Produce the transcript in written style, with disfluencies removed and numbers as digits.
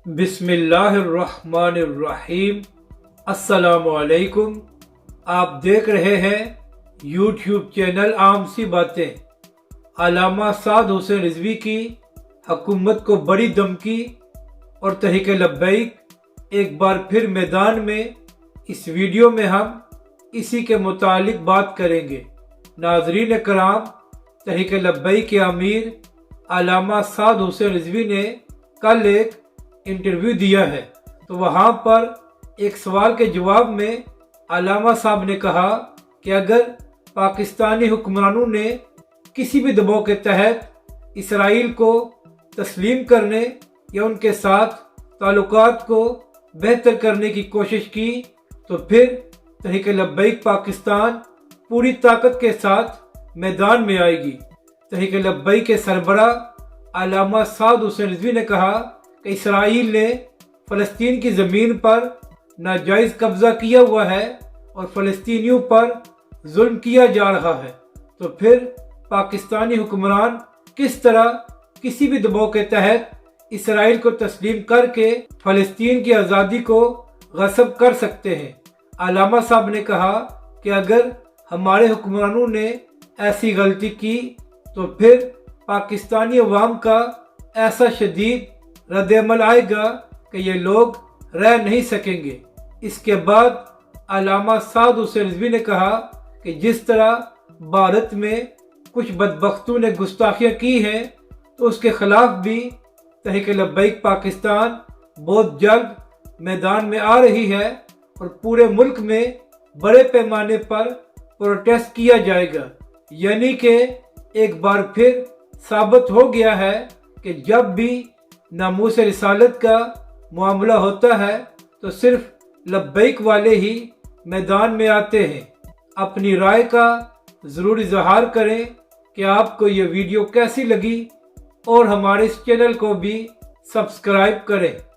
بسم اللہ الرحمن الرحیم۔ السلام علیکم۔ آپ دیکھ رہے ہیں یوٹیوب چینل عام سی باتیں۔ علامہ سعد حسین رضوی کی حکومت کو بڑی دھمکی اور تحریک لبیک ایک بار پھر میدان میں۔ اس ویڈیو میں ہم اسی کے متعلق بات کریں گے۔ ناظرین کرام، تحریک لبیک کے امیر علامہ سعد حسین رضوی نے کل ایک انٹرویو دیا ہے، تو وہاں پر ایک سوال کے جواب میں علامہ صاحب نے کہا کہ اگر پاکستانی حکمرانوں نے کسی بھی دباؤ کے تحت اسرائیل کو تسلیم کرنے یا ان کے ساتھ تعلقات کو بہتر کرنے کی کوشش کی تو پھر تحریک لبیک پاکستان پوری طاقت کے ساتھ میدان میں آئے گی۔ تحریک لبیک کے سربراہ علامہ سعد حسین رضوی نے کہا کہ اسرائیل نے فلسطین کی زمین پر ناجائز قبضہ کیا ہوا ہے اور فلسطینیوں پر ظلم کیا جا رہا ہے، تو پھر پاکستانی حکمران کس طرح کسی بھی دباؤ کے تحت اسرائیل کو تسلیم کر کے فلسطین کی آزادی کو غصب کر سکتے ہیں۔ علامہ صاحب نے کہا کہ اگر ہمارے حکمرانوں نے ایسی غلطی کی تو پھر پاکستانی عوام کا ایسا شدید رد عمل آئے گا کہ یہ لوگ رہ نہیں سکیں گے۔ اس کے بعد علامہ سعد حسین رضوی نے کہا کہ جس طرح بھارت میں کچھ بدبختوں نے گستاخیاں کی ہیں تو اس کے خلاف بھی تحریک لبیک پاکستان بہت جلد میدان میں آ رہی ہے اور پورے ملک میں بڑے پیمانے پر پروٹیسٹ کیا جائے گا۔ یعنی کہ ایک بار پھر ثابت ہو گیا ہے کہ جب بھی ناموس رسالت کا معاملہ ہوتا ہے تو صرف لبیک والے ہی میدان میں آتے ہیں۔ اپنی رائے کا ضرور اظہار کریں کہ آپ کو یہ ویڈیو کیسی لگی اور ہمارے اس چینل کو بھی سبسکرائب کریں۔